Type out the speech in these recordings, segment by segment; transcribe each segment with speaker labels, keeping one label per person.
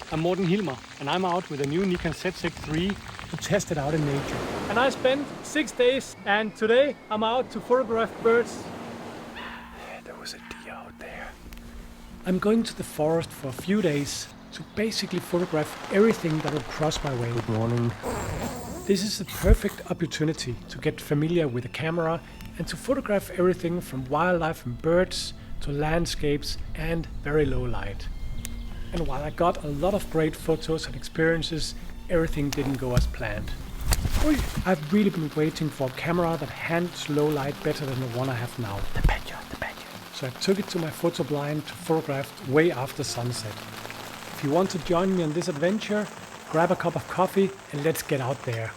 Speaker 1: I'm Morten and I'm out with a new Nikon Z6III to test it out in nature. And I spent 6 days and today I'm out to photograph birds. There was a deer out there. I'm going to the forest for a few days to basically photograph everything that will cross my way. Good morning. This is the perfect opportunity to get familiar with the camera and to photograph everything from wildlife and birds to landscapes and very low light. And while I got a lot of great photos and experiences, everything didn't go as planned. I've really been waiting for a camera that handles low light better than the one I have now. The Badger. So I took it to my photo blind to photograph way after sunset. If you want to join me on this adventure, grab a cup of coffee and let's get out there.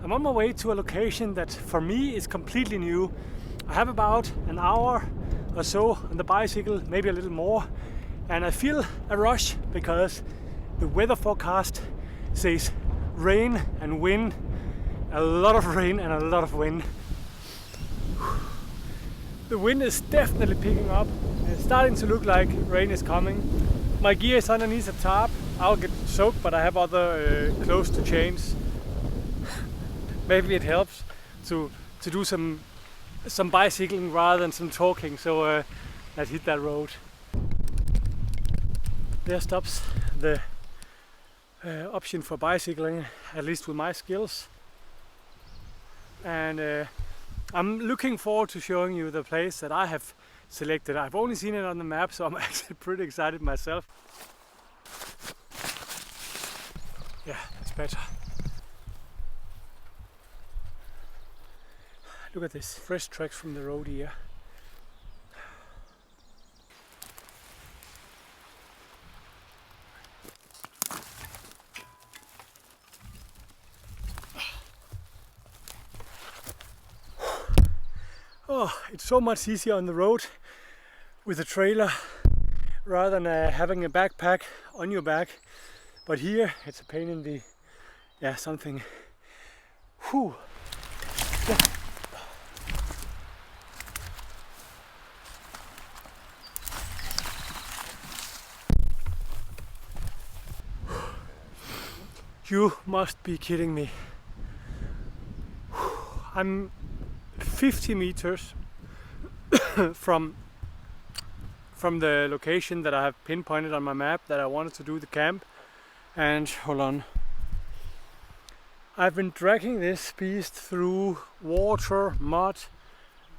Speaker 1: I'm on my way to a location that for me is completely new. I have about an hour or so on the bicycle, maybe a little more, and I feel a rush because the weather forecast says rain and wind, a lot of rain and a lot of wind. The wind is definitely picking up and it's starting to look like rain is coming. My gear is underneath a tarp. I'll get soaked, but I have other clothes to change. Maybe it helps to do some bicycling rather than some talking, so let's hit that road. There stops the option for bicycling, at least with my skills. And I'm looking forward to showing you the place that I have selected. I've only seen it on the map, so I'm actually pretty excited myself. Yeah, that's better. Look at this, fresh tracks from the road here. Oh, it's so much easier on the road with a trailer rather than having a backpack on your back. But here it's a pain in the, something. Whew. Yeah. You must be kidding me. I'm 50 meters from the location that I have pinpointed on my map that I wanted to do the camp. And hold on. I've been dragging this beast through water, mud,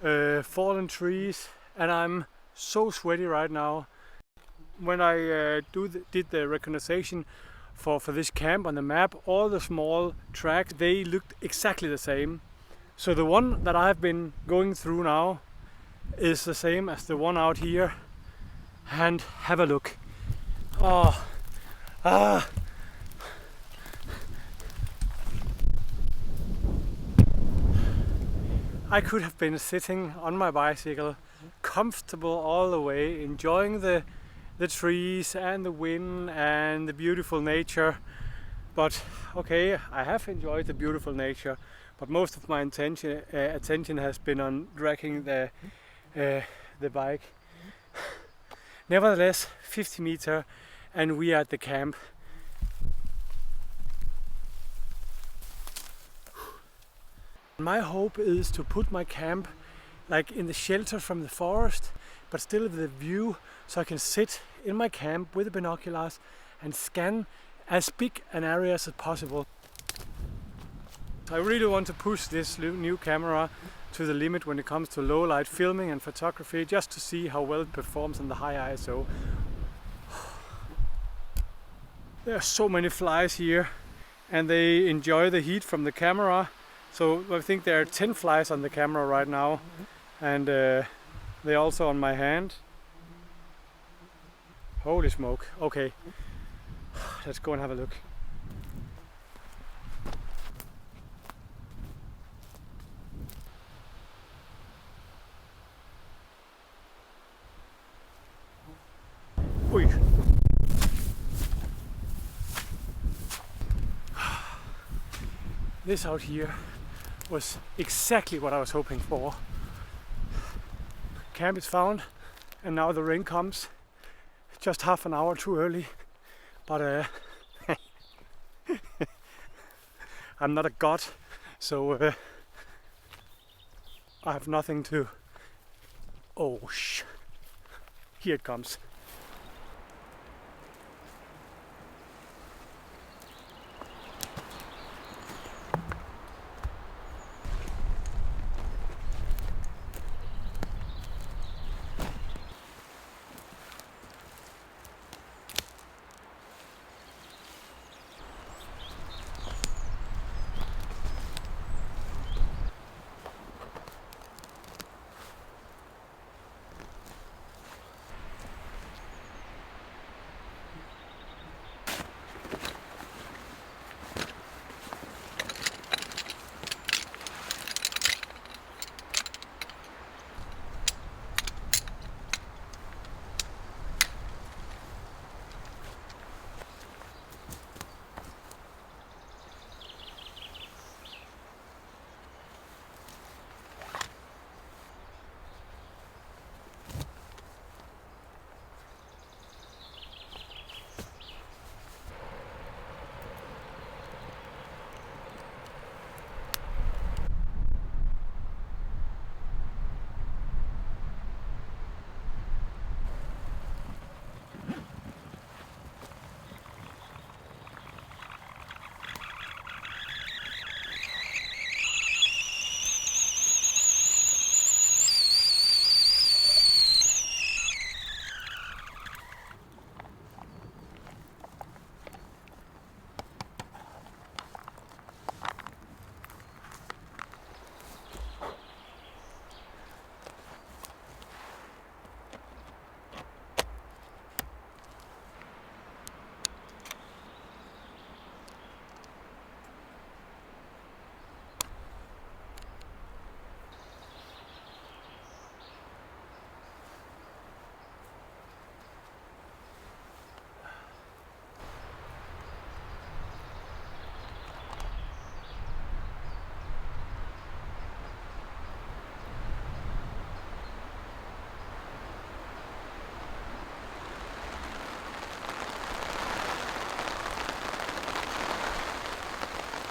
Speaker 1: fallen trees, and I'm so sweaty right now. When I did the recognition for this camp on the map, all the small tracks, they looked exactly the same. So the one that I've been going through now is the same as the one out here. And have a look. I could have been sitting on my bicycle, comfortable all the way, enjoying the trees and the wind and the beautiful nature. But okay, I have enjoyed the beautiful nature, but most of my attention has been on dragging the bike. Nevertheless, 50 meters and we are at the camp. My hope is to put my camp like in the shelter from the forest, but still with a view, so I can sit in my camp with the binoculars and scan as big an area as possible. I really want to push this new camera to the limit when it comes to low light filming and photography, just to see how well it performs on the high ISO. There are so many flies here and they enjoy the heat from the camera. So I think there are 10 flies on the camera right now, and They're also on my hand. Holy smoke. Okay, let's go and have a look. Ui. This out here was exactly what I was hoping for. Camp is found, and now the rain comes. Just half an hour too early, but I'm not a god, so I have nothing to. Oh here it comes.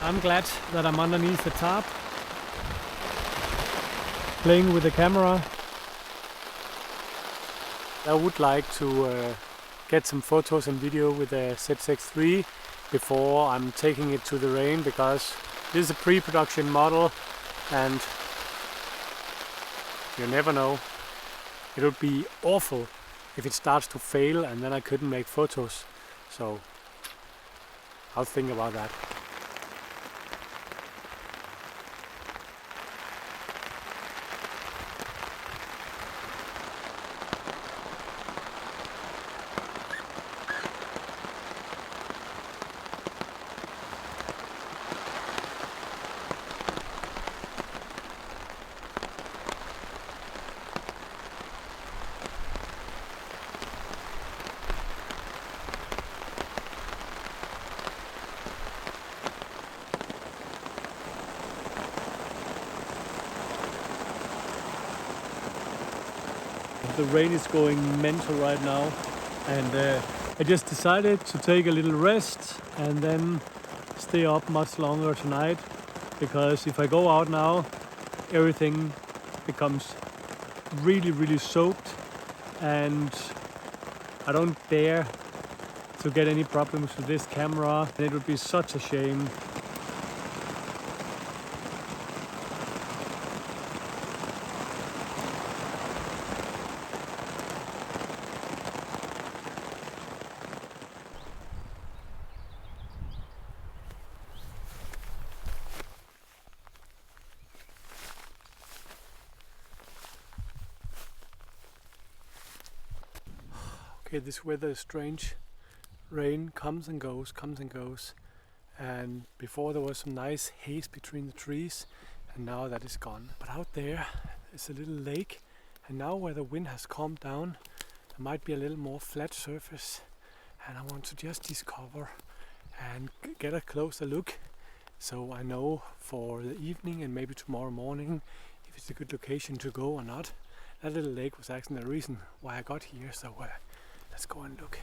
Speaker 1: I'm glad that I'm underneath the tarp, playing with the camera. I would like to get some photos and video with the Z6III before I'm taking it to the rain, because this is a pre-production model and you never know. It would be awful if it starts to fail and then I couldn't make photos. So I'll think about that. The rain is going mental right now, and I just decided to take a little rest and then stay up much longer tonight, because if I go out now everything becomes really soaked and I don't dare to get any problems with this camera, and it would be such a shame. Okay, this weather is strange. Rain comes and goes, comes and goes. And before there was some nice haze between the trees, and now that is gone. But out there is a little lake, and now where the wind has calmed down, there might be a little more flat surface. And I want to just discover and get a closer look, so I know for the evening and maybe tomorrow morning if it's a good location to go or not. That little lake was actually the reason why I got here, so let's go and look.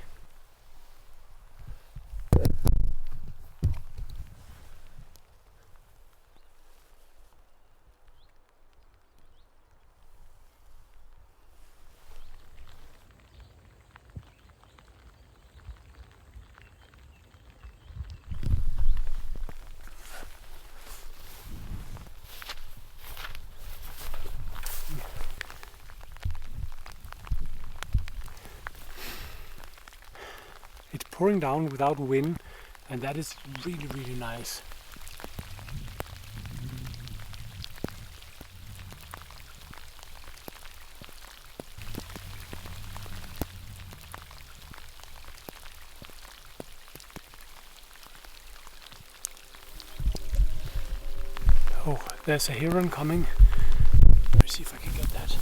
Speaker 1: It's pouring down without wind, and that is really, really nice. Oh, there's a heron coming. Let me see if I can get that.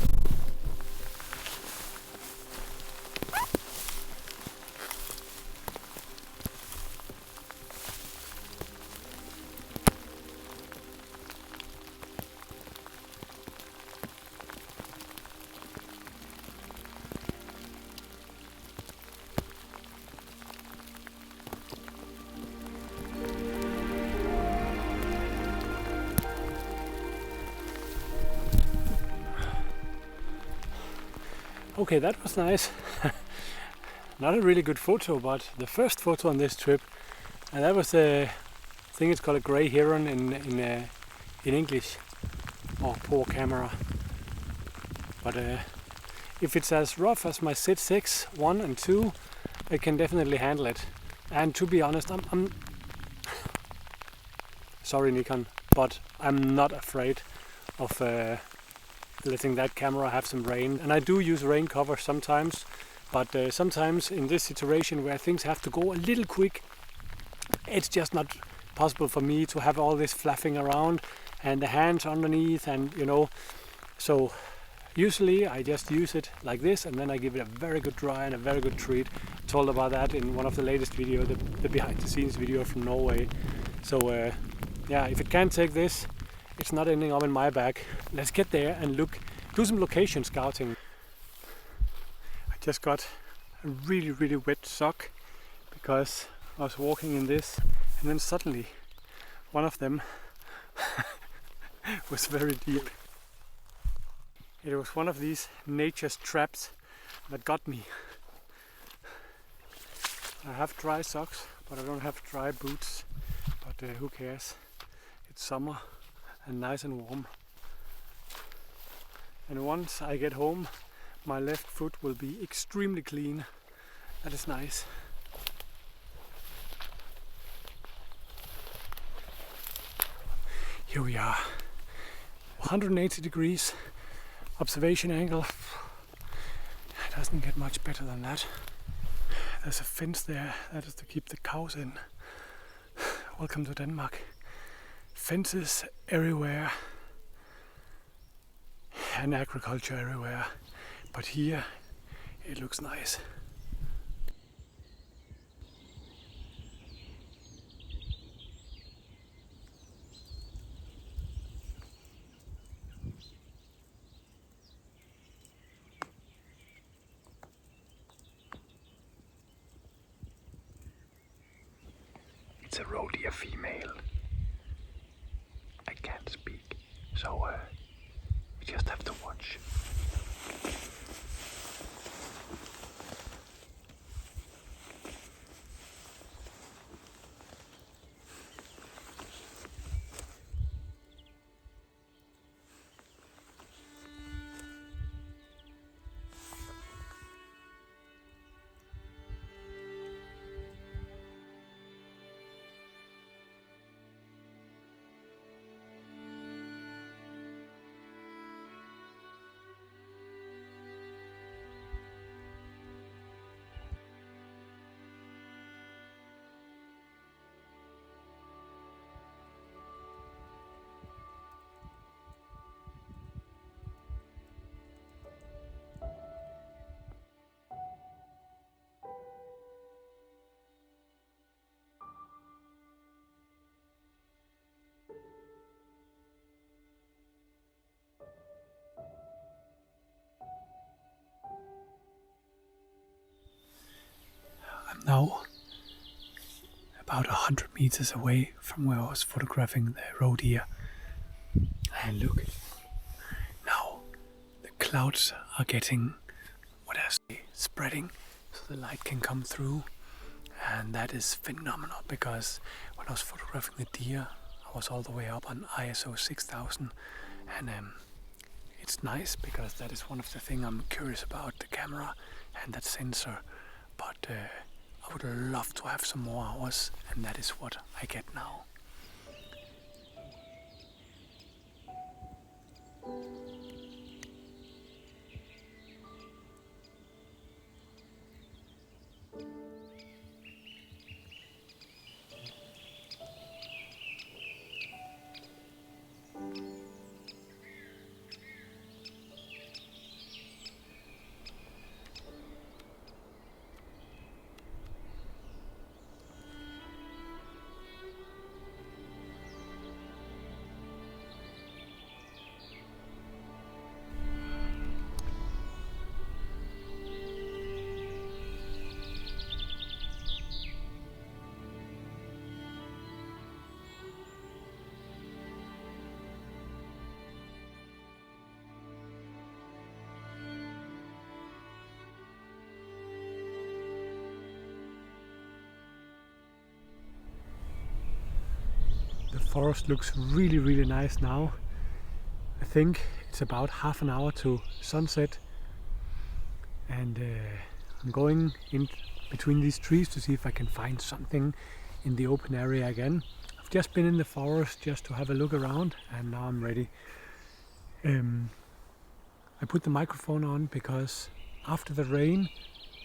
Speaker 1: Okay, that was nice. Not a really good photo, but the first photo on this trip, and that was I think it's called a grey heron in English, or poor camera. But if it's as rough as my Z6 1 and 2, I can definitely handle it. And to be honest, I'm sorry Nikon, but I'm not afraid of letting that camera have some rain. And I do use rain cover sometimes, but sometimes in this situation where things have to go a little quick, it's just not possible for me to have all this fluffing around and the hands underneath, and you know, so usually I just use it like this, and then I give it a very good dry and a very good treat. I told about that in one of the latest videos, the behind the scenes video from Norway. So yeah, if it can't take this, it's not ending up in my bag. Let's get there and look, do some location scouting. I just got a really, really wet sock because I was walking in this, and then suddenly one of them was very deep. It was one of these nature's traps that got me. I have dry socks, but I don't have dry boots. But who cares? It's summer and nice and warm. And once I get home, my left foot will be extremely clean. That is nice. Here we are, 180 degrees observation angle. It doesn't get much better than that. There's a fence there, that is to keep the cows in. Welcome to Denmark. Fences everywhere and agriculture everywhere, but here it looks nice. It's a roe deer female. I can't speak, so we just have to watch. now about 100 meters away from where I was photographing the road here. And look, now the clouds are getting, spreading so the light can come through. And that is phenomenal, because when I was photographing the deer, I was all the way up on ISO 6000, and it's nice because that is one of the things I'm curious about, the camera and that sensor. But I would love to have some more hours, and that is what I get now. The forest looks really, really nice now. I think it's about half an hour to sunset, and I'm going in between these trees to see if I can find something in the open area again. I've just been in the forest just to have a look around, and now I'm ready. I put the microphone on because after the rain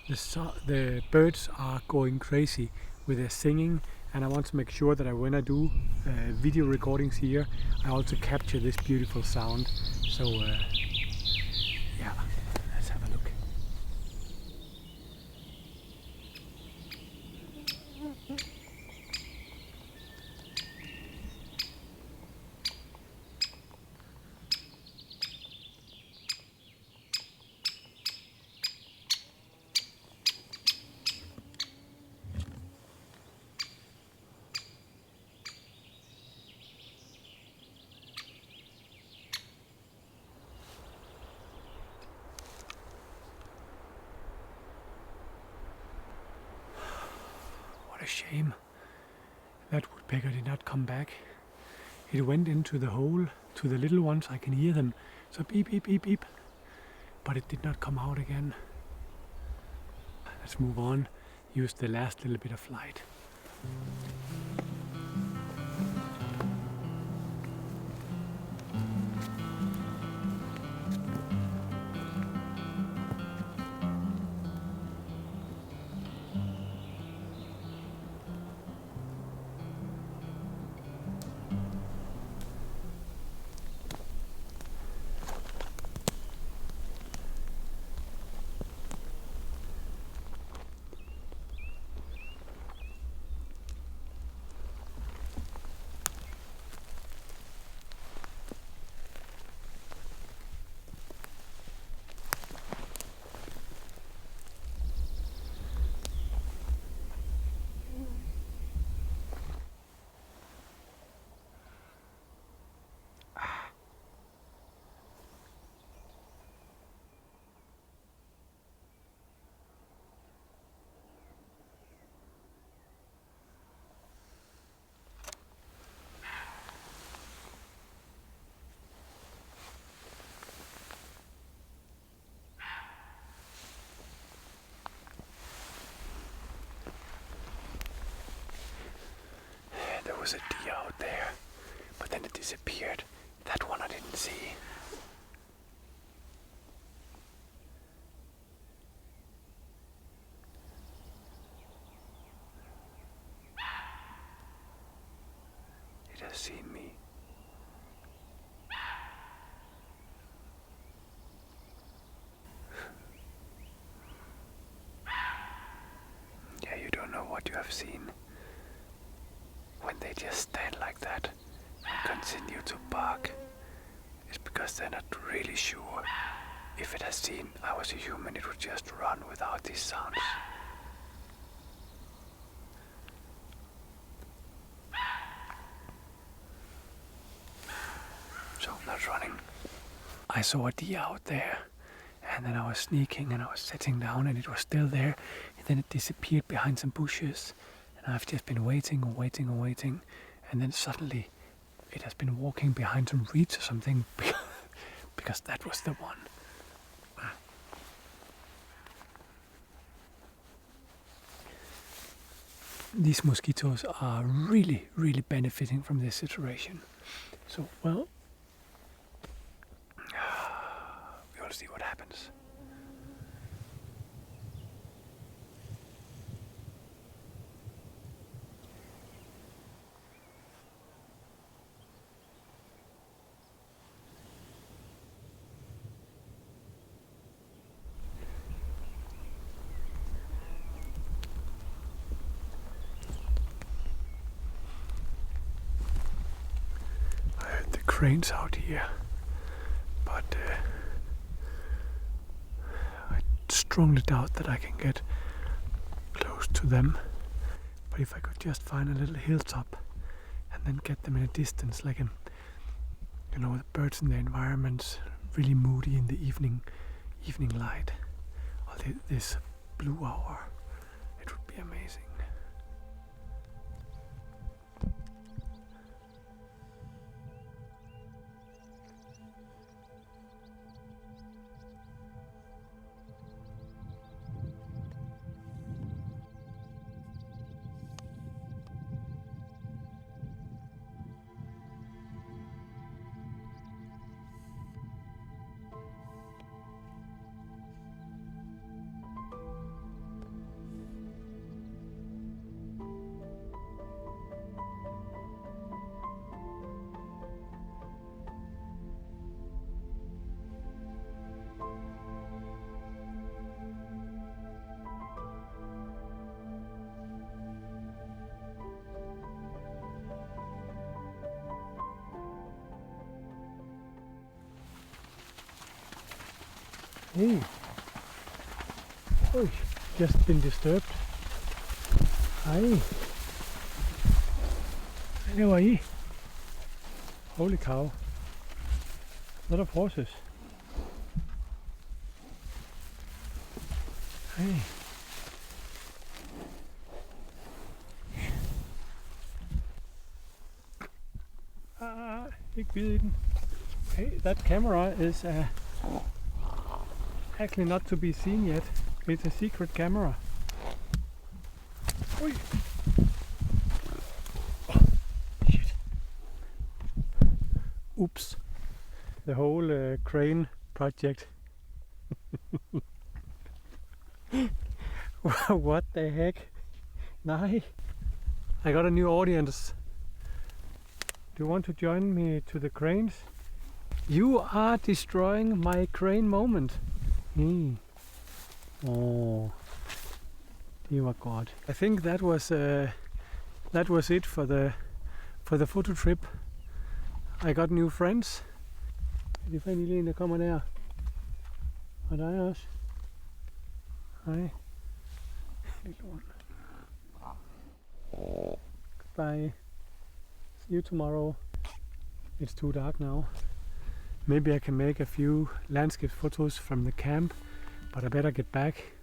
Speaker 1: the birds are going crazy with their singing, and I want to make sure that when I do video recordings here, I also capture this beautiful sound. So yeah, let's have a look. What a shame. That woodpecker did not come back. It went into the hole to the little ones. I can hear them. So beep, beep, beep, beep. But it did not come out again. Let's move on. Use the last little bit of light. There was a deer out there, but then it disappeared. That one I didn't see. It has seen me. Yeah, you don't know what you have seen. When they just stand like that and continue to bark, it's because they're not really sure. If it has seen I was a human, it would just run without these sounds. I saw a deer out there. And then I was sneaking and I was sitting down and it was still there. And then it disappeared behind some bushes. And I've just been waiting and waiting and waiting. And then suddenly it has been walking behind some reeds or something. Because that was the one. These mosquitoes are really, really benefiting from this situation. So, well, we will see what happens. Cranes out here, but I strongly doubt that I can get close to them. But if I could just find a little hilltop and then get them in a distance, like the birds in their environments, really moody in the evening light, or this blue hour, it would be amazing. Hey, oh, just been disturbed. Hi. How are you? Holy cow. A lot of horses. Hey. Ikke bide i den. Hey, that camera is actually not to be seen yet. It's a secret camera. Oi. Oh, shit. Oops. The whole crane project. What the heck? Nah. I got a new audience. Do you want to join me to the cranes? You are destroying my crane moment. Oh, dear God! I think that was it for the photo trip. I got new friends. Er det faktisk en, der kommer der? Og dig også? Hej. Goodbye. See you tomorrow. It's too dark now. Maybe I can make a few landscape photos from the camp, but I better get back.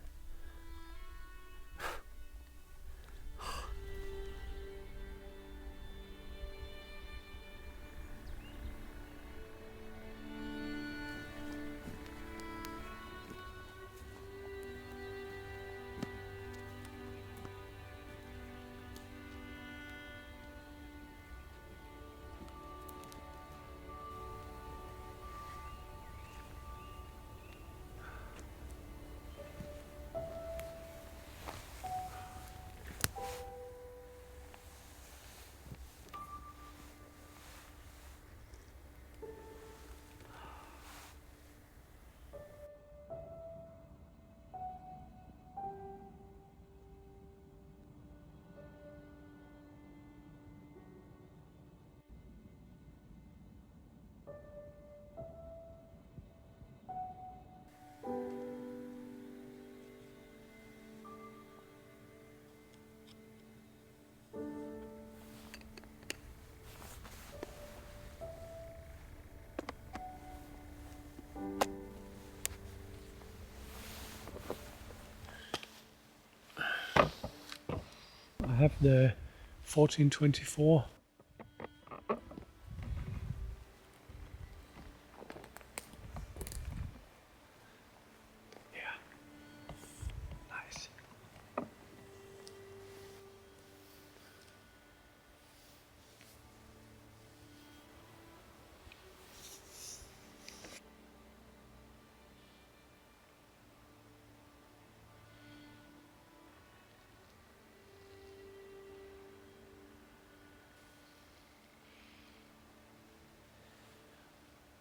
Speaker 1: have the 1424. Yeah, nice.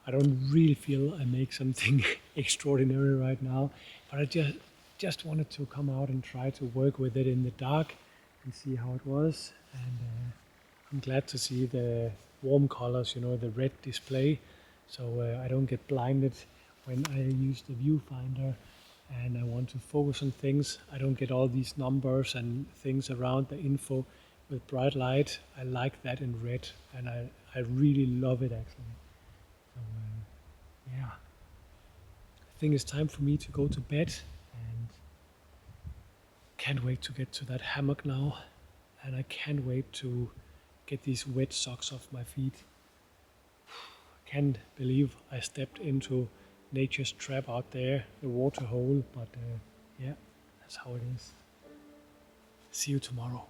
Speaker 1: I don't really feel I make something extraordinary right now, but I just wanted to come out and try to work with it in the dark and see how it was. And I'm glad to see the warm colors, you know, the red display, so I don't get blinded when I use the viewfinder and I want to focus on things. I don't get all these numbers and things around the info with bright light. I like that in red, and I really love it actually. So yeah, I think it's time for me to go to bed, and can't wait to get to that hammock now, and I can't wait to get these wet socks off my feet. Can't believe I stepped into nature's trap out there, the water hole, but yeah, that's how it is. See you tomorrow.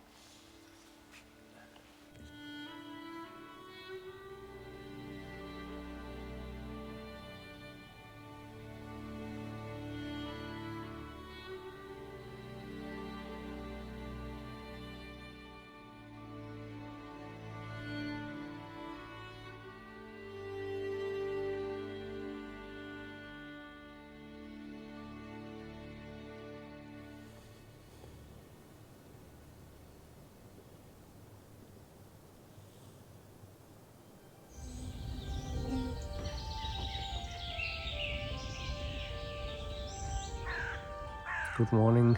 Speaker 1: Good morning.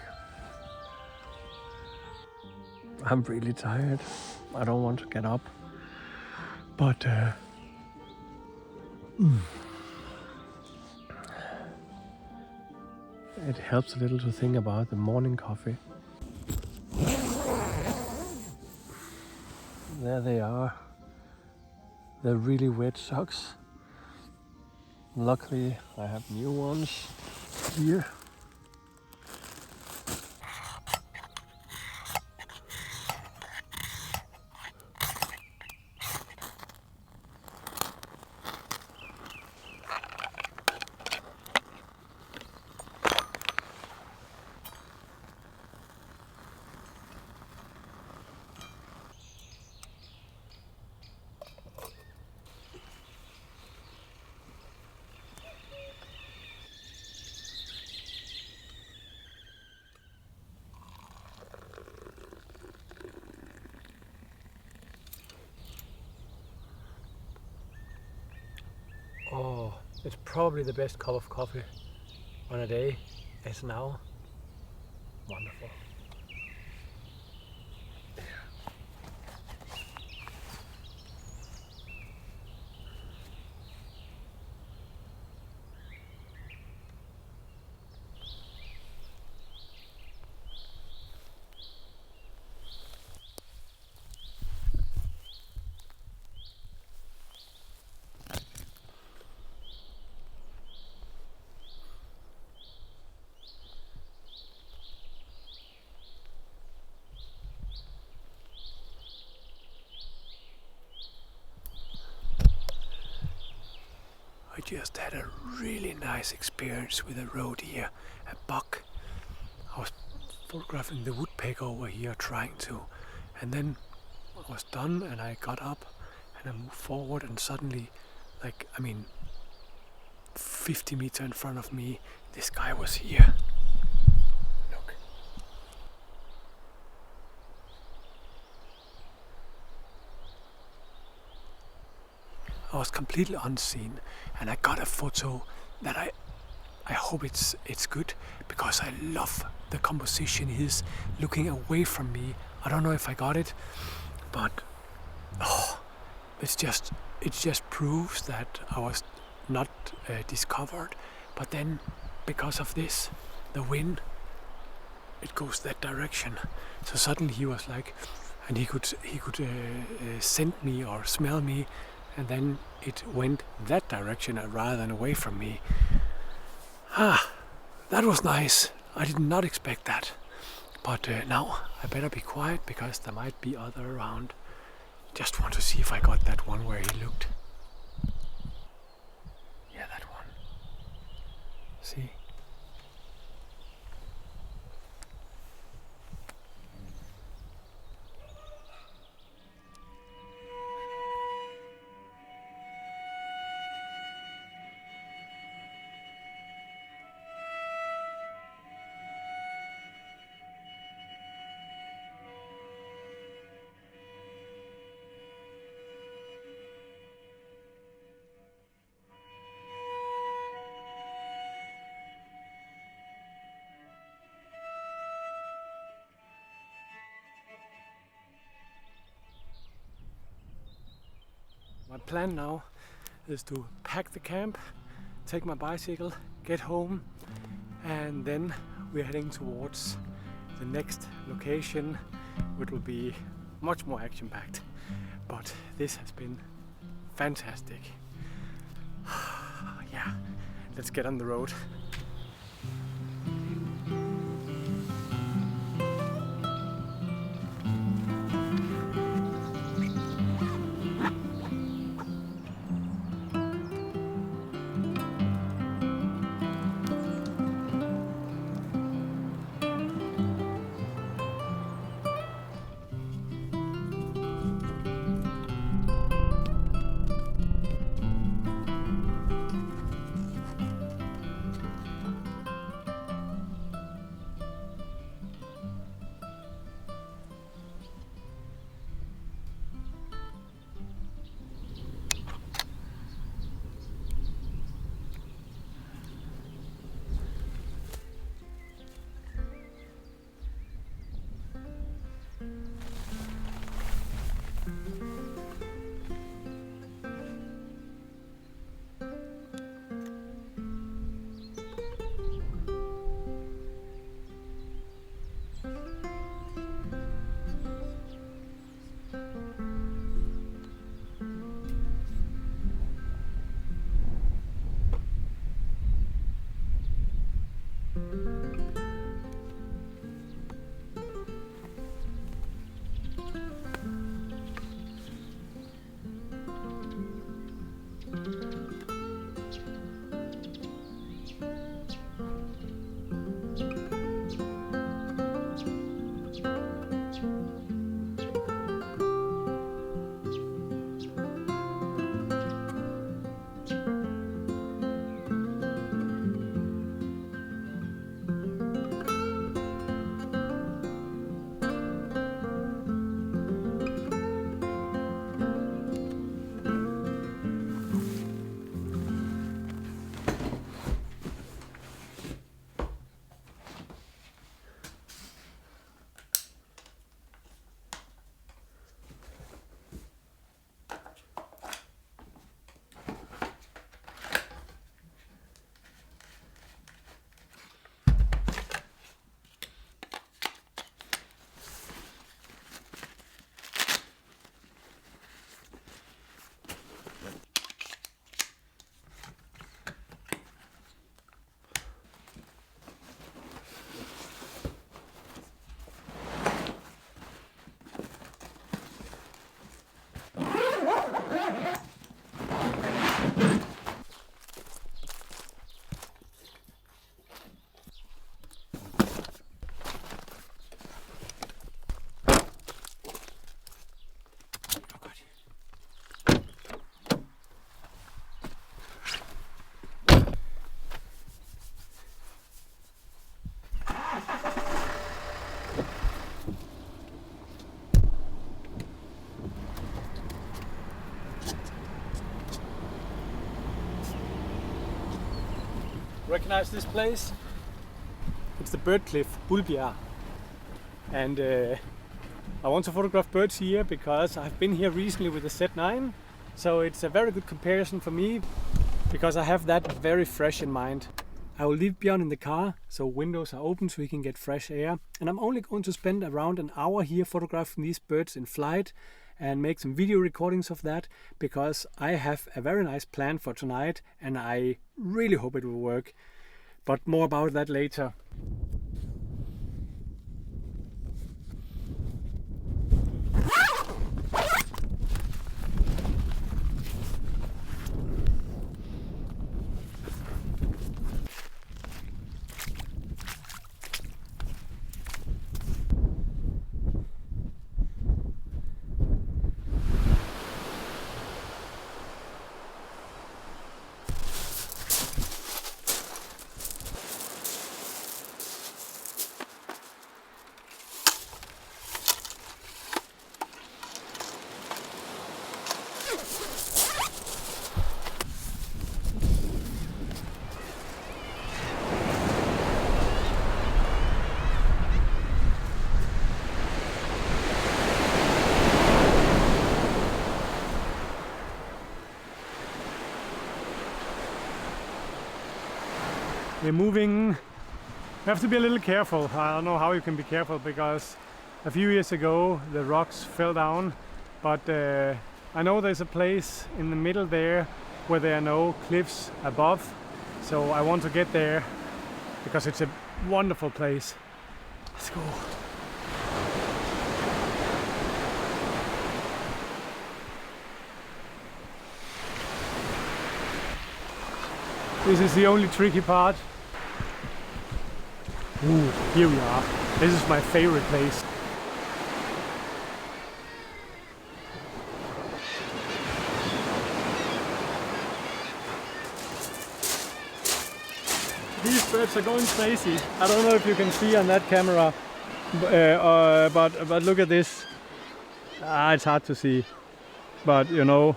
Speaker 1: I'm really tired. I don't want to get up, but it helps a little to think about the morning coffee. There they are. They're really wet socks. Luckily, I have new ones here. Oh, it's probably the best cup of coffee on a day as now. Wonderful. I just had a really nice experience with a road here, a buck. I was photographing the woodpecker over here trying to, and then I was done and I got up and I moved forward, and suddenly, 50 meters in front of me, this guy was here. Look. I was completely unseen, and I got a photo that I hope it's good, because I love the composition. He's looking away from me. I don't know if I got it, but it just proves that I was not discovered. But then, because of this, the wind, it goes that direction. So suddenly he was like, and he could scent me or smell me, and then it went that direction rather than away from me. That was nice. I did not expect that. But now I better be quiet because there might be other around. Just want to see if I got that one where he looked. Yeah, that one. See? My plan now is to pack the camp, take my bicycle, get home, and then we're heading towards the next location, which will be much more action-packed. But this has been fantastic. Yeah, let's get on the road. Recognize this place? It's the bird cliff, Bulbjerg. And I want to photograph birds here because I've been here recently with the Z9, so it's a very good comparison for me because I have that very fresh in mind. I will leave Björn in the car, so windows are open so he can get fresh air. And I'm only going to spend around an hour here photographing these birds in flight and make some video recordings of that, because I have a very nice plan for tonight and I really hope it will work. But more about that later. We're moving. You have to be a little careful. I don't know how you can be careful, because a few years ago the rocks fell down, but I know there's a place in the middle there where there are no cliffs above, so I want to get there because it's a wonderful place. Let's go. This is the only tricky part. Ooh, here we are. This is my favorite place. These birds are going crazy. I don't know if you can see on that camera, but look at this. It's hard to see, but you know,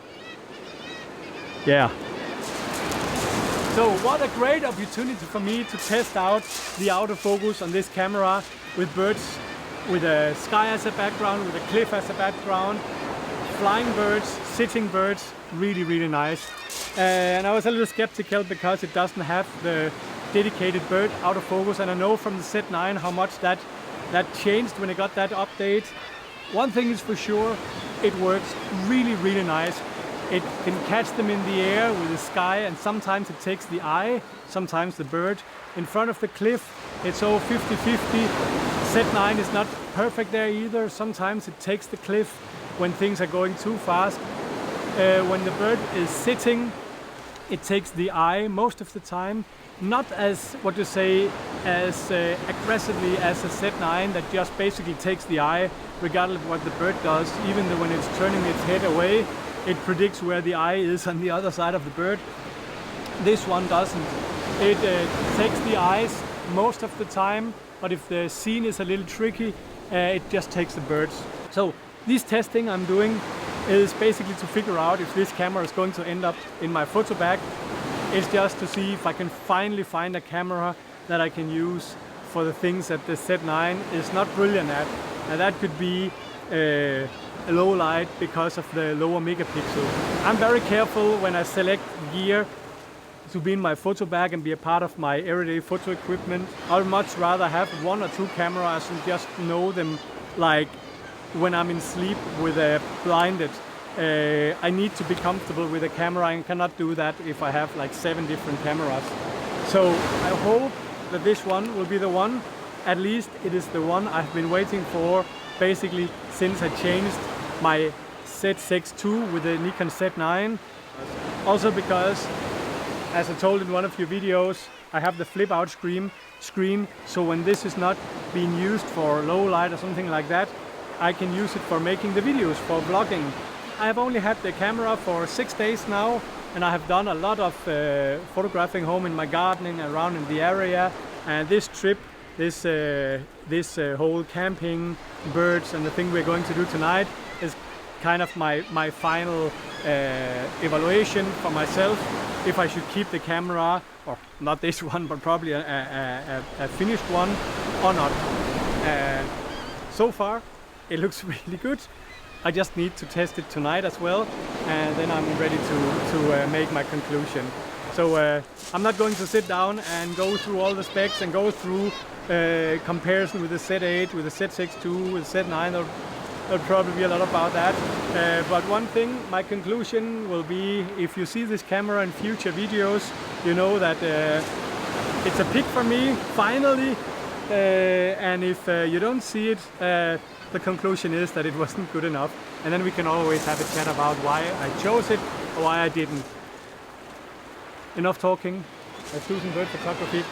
Speaker 1: yeah. So what a great opportunity for me to test out the autofocus on this camera with birds, with a sky as a background, with a cliff as a background, flying birds, sitting birds, really, really nice. And I was a little skeptical because it doesn't have the dedicated bird autofocus, and I know from the Z9 how much that changed when I got that update. One thing is for sure, it works really, really nice. It can catch them in the air with the sky, and sometimes it takes the eye, sometimes the bird. In front of the cliff, it's all 50-50. Z9 is not perfect there either. Sometimes it takes the cliff when things are going too fast. When the bird is sitting, it takes the eye most of the time. Not as, what you say, as aggressively as a Z9 that just basically takes the eye regardless of what the bird does. Even though when it's turning its head away, it predicts where the eye is on the other side of the bird. This one doesn't. It takes the eyes most of the time, but if the scene is a little tricky, it just takes the birds. So this testing I'm doing is basically to figure out if this camera is going to end up in my photo bag. It's just to see if I can finally find a camera that I can use for the things that the Z9 is not brilliant at. And that could be a low light because of the lower megapixel. I'm very careful when I select gear to be in my photo bag and be a part of my everyday photo equipment. I'd much rather have 1 or 2 cameras and just know them, like when I'm in sleep with a blinded. I need to be comfortable with a camera and cannot do that if I have like 7 different cameras. So I hope that this one will be the one. At least it is the one I've been waiting for basically since I changed my Z6II with the Nikon Z9. Also because, as I told in one of your videos, I have the flip out screen, so when this is not being used for low light or something like that, I can use it for making the videos, for vlogging. I have only had the camera for 6 days now, and I have done a lot of photographing home in my gardening, around in the area, and this trip, this whole camping, birds and the thing we're going to do tonight is kind of my final evaluation for myself, if I should keep the camera, or not this one, but probably a finished one or not. So far it looks really good. I just need to test it tonight as well, and then I'm ready to make my conclusion. So I'm not going to sit down and go through all the specs and go through comparison with the Z8, with the Z6II, with the Z9. There'll probably be a lot about that. But one thing, my conclusion will be, if you see this camera in future videos, you know that it's a pick for me, finally. And if you don't see it, the conclusion is that it wasn't good enough. And then we can always have a chat about why I chose it or why I didn't. Enough talking. Let's do some bird photography.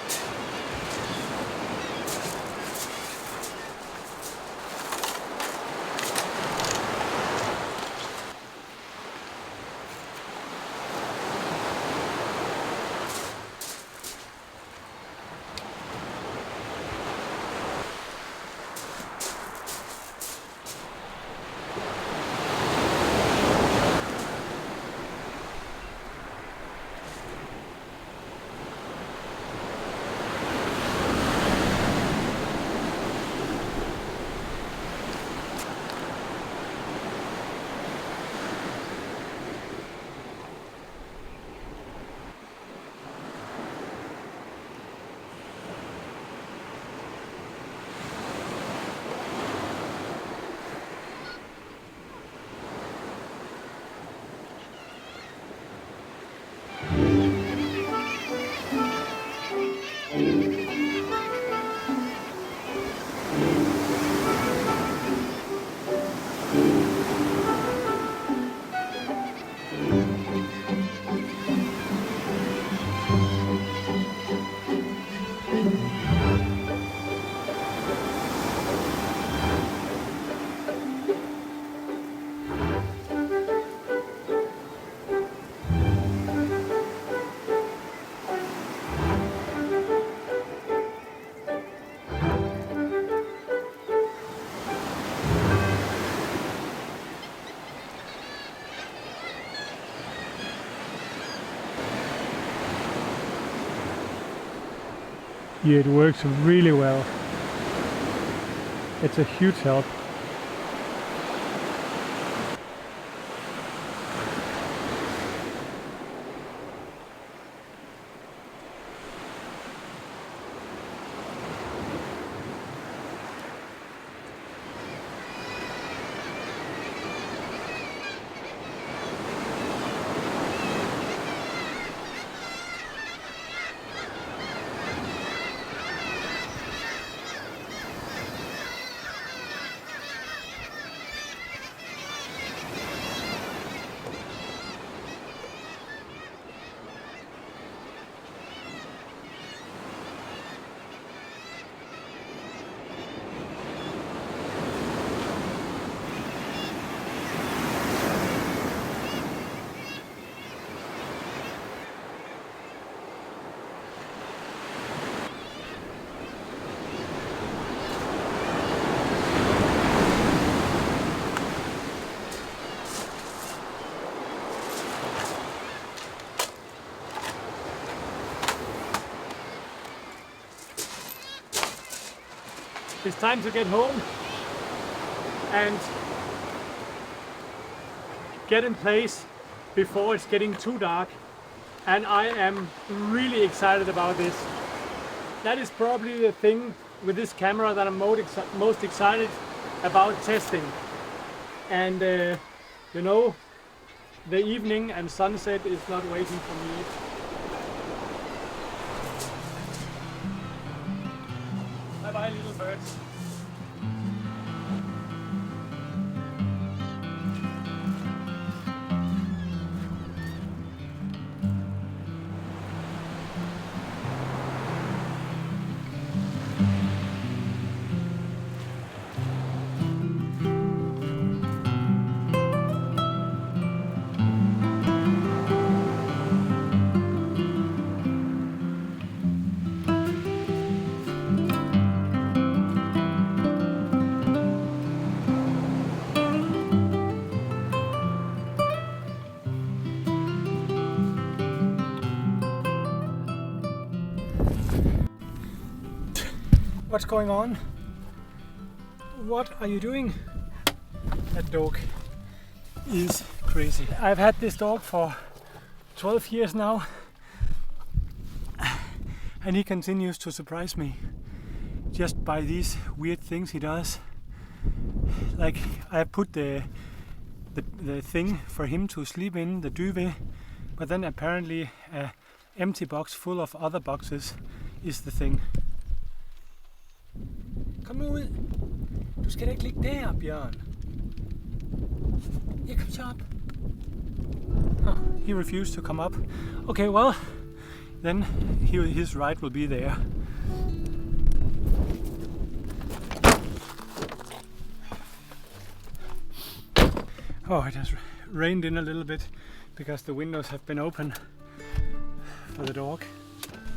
Speaker 1: Yeah, it works really well. It's a huge help. It's time to get home and get in place before it's getting too dark, and I am really excited about this. That is probably the thing with this camera that I'm most excited about testing. And you know, the evening and sunset is not waiting for me. Bye bye, little birds. What's going on? What are you doing? That dog is crazy. I've had this dog for 12 years now, And he continues to surprise me just by these weird things he does. Like, I put the thing for him to sleep in, the duvet, but then apparently an empty box full of other boxes is the thing. Kom nu ud! Du skal da ikke ligge der, Bjørn! Ja, kom så op! Oh, he refused to come up. Okay, well, then his ride will be there. Oh, it has rained in a little bit because the windows have been open for the dog.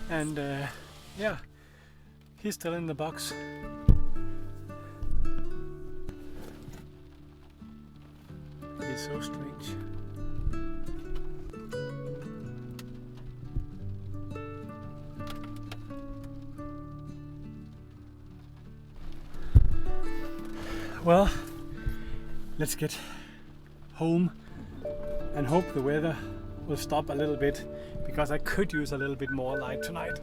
Speaker 1: And yeah, he's still in the box. He's so strange. Well, let's get home and hope the weather will stop a little bit, because I could use a little bit more light tonight.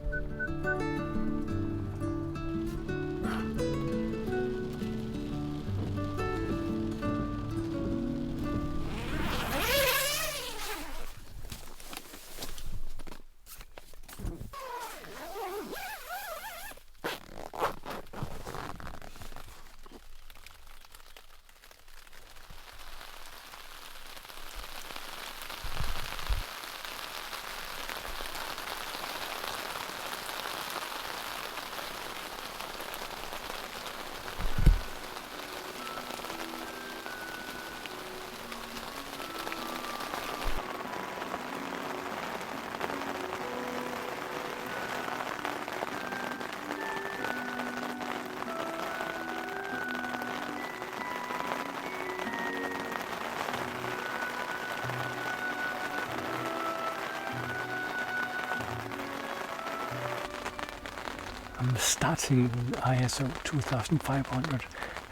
Speaker 1: I'm starting with ISO 2500,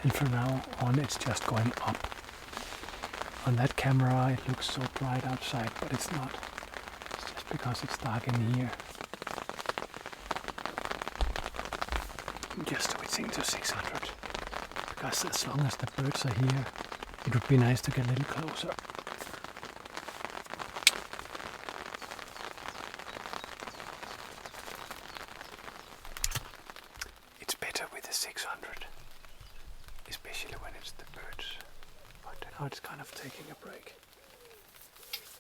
Speaker 1: and from now on it's just going up. On that camera it looks so bright outside, but it's not. It's just because it's dark in here. I'm just switching to 600, because as long as the birds are here, it would be nice to get a little closer. Now it's kind of taking a break.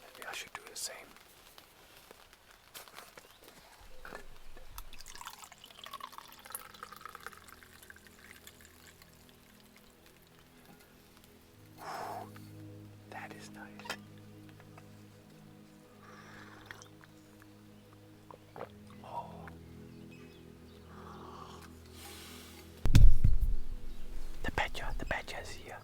Speaker 1: Maybe I should do the same. That is nice. Oh. The badger is here.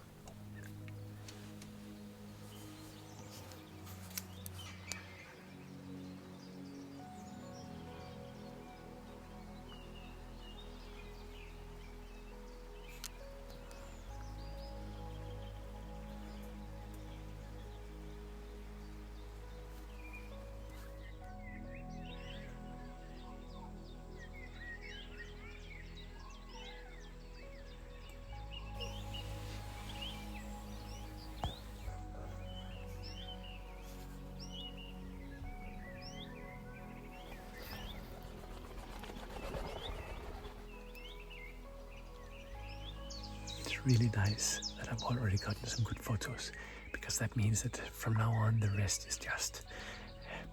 Speaker 1: Really nice that I've already gotten some good photos, because that means that from now on the rest is just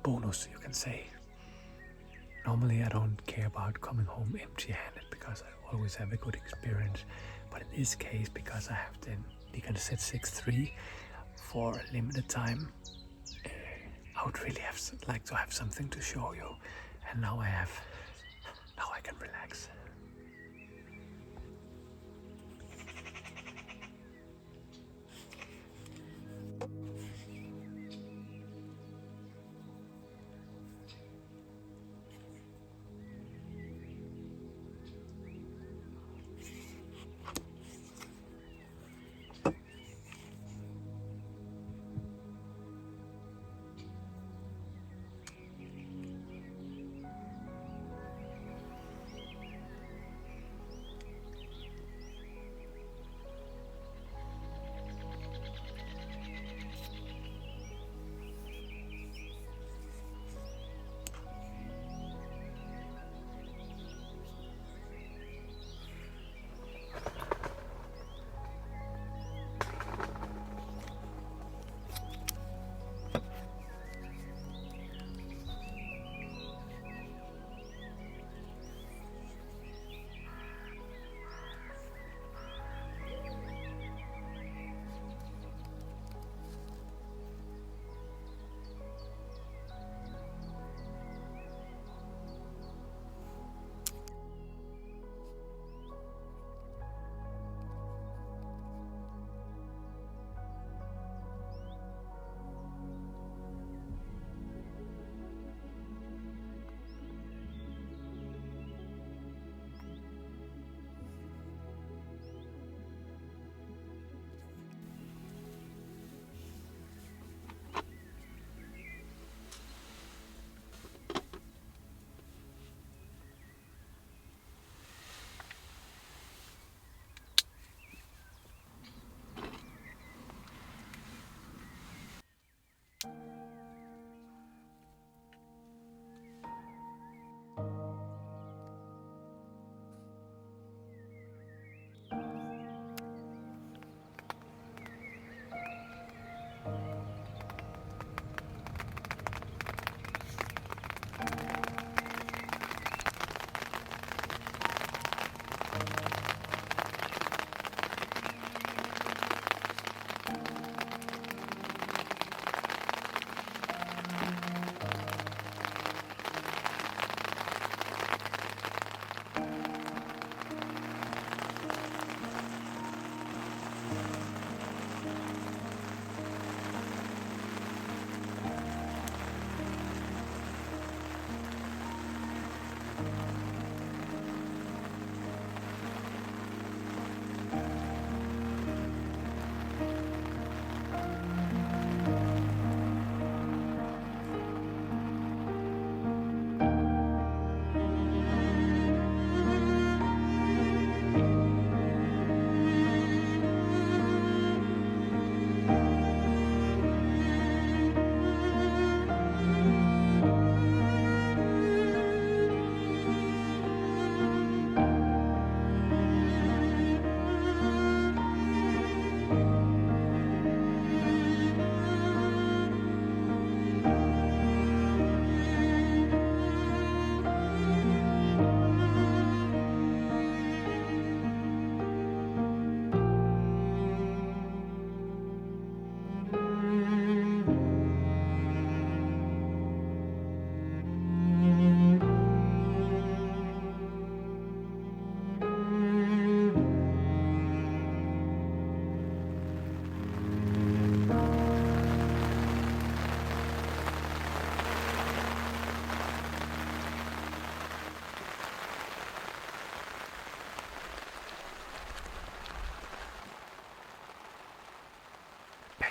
Speaker 1: bonus, you can say. Normally I don't care about coming home empty-handed, because I always have a good experience, but in this case, because I have the Nikon Z6III for a limited time, I would really like to have something to show you, and now I can relax.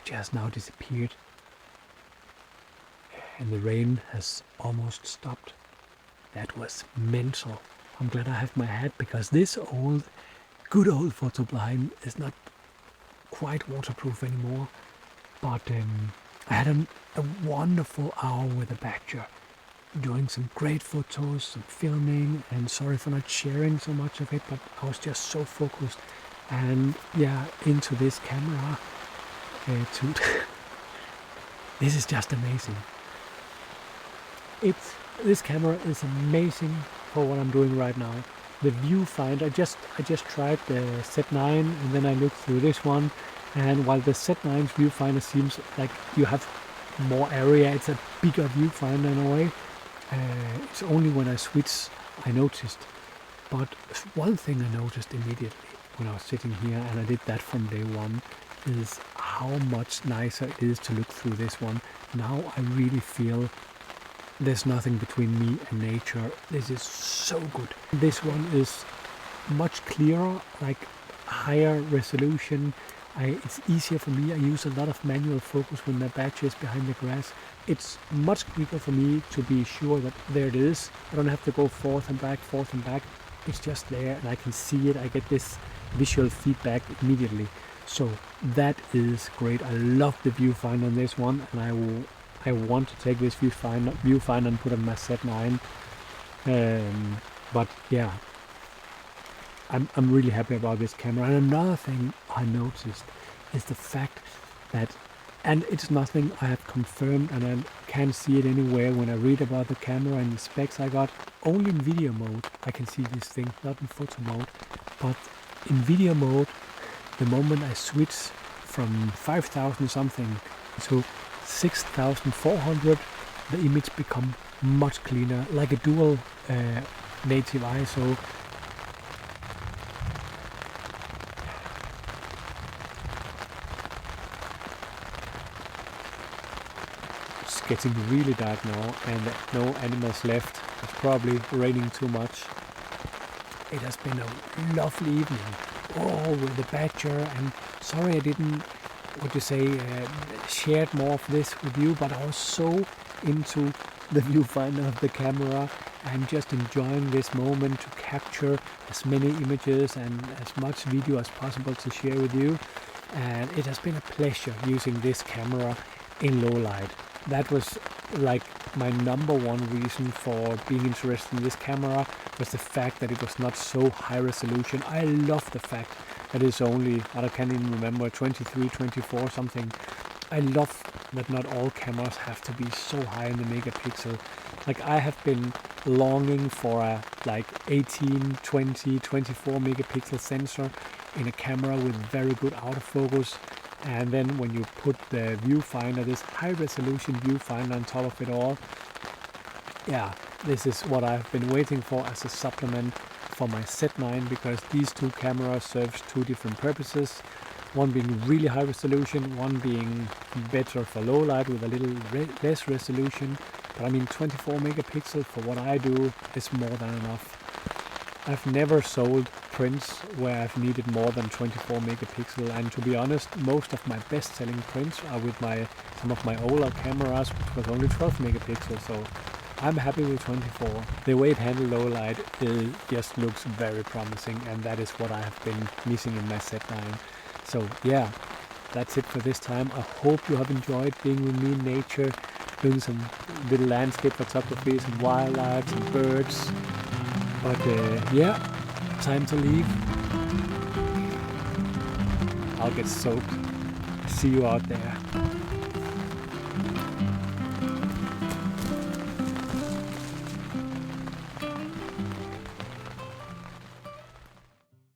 Speaker 1: picture has now disappeared. And the rain has almost stopped. That was mental. I'm glad I have my hat, because this good old photo blind is not quite waterproof anymore. But I had a wonderful hour with the Bachelor, doing some great photos, some filming, and sorry for not sharing so much of it, but I was just so focused and into this camera. This is just amazing. This camera is amazing for what I'm doing right now. The viewfinder, I just tried the Z9 and then I looked through this one, and while the Z9's viewfinder seems like you have more area, it's a bigger viewfinder in a way. It's only when I switch I noticed. But one thing I noticed immediately when I was sitting here, and I did that from day one, is how much nicer it is to look through this one. Now I really feel there's nothing between me and nature. This is so good. This one is much clearer, like higher resolution. It's easier for me. I use a lot of manual focus when my battery is behind the grass. It's much quicker for me to be sure that there it is. I don't have to go forth and back. It's just there and I can see it. I get this visual feedback immediately. So that is great. I love the viewfinder on this one, and I want to take this viewfinder and put on my Z9. But yeah, I'm really happy about this camera. And another thing I noticed is the fact that, and it's nothing I have confirmed and I can't see it anywhere when I read about the camera and the specs I got, only in video mode I can see this thing, not in photo mode. But in video mode, the moment I switch from 5,000 something to 6,400, the image become much cleaner, like a dual native ISO. It's getting really dark now and no animals left. It's probably raining too much. It has been a lovely evening. Oh, with the Badger, and sorry I didn't, shared more of this with you, but I was so into the viewfinder of the camera and just enjoying this moment to capture as many images and as much video as possible to share with you. And it has been a pleasure using this camera in low light. That was like my number one reason for being interested in this camera, was the fact that it was not so high resolution. I love the fact that it's only, I can't even remember, 23, 24 something. I love that not all cameras have to be so high in the megapixel. Like I have been longing for a like 18, 20, 24 megapixel sensor in a camera with very good autofocus. And then when you put the viewfinder, this high resolution viewfinder on top of it all, yeah, this is what I've been waiting for as a supplement for my Z9, because these two cameras serves two different purposes. One being really high resolution, one being better for low light with a little less resolution. But I mean 24 megapixel for what I do is more than enough. I've never sold prints where I've needed more than 24 megapixel, and to be honest, most of my best selling prints are with some of my older cameras, which was only 12 megapixel, so I'm happy with 24. The way it handles low light just looks very promising, and that is what I have been missing in my Z9. So yeah, that's it for this time. I hope you have enjoyed being with me in nature, doing some little landscape photography, some wildlife, some birds. But yeah, time to leave. I'll get soaked. See you out there.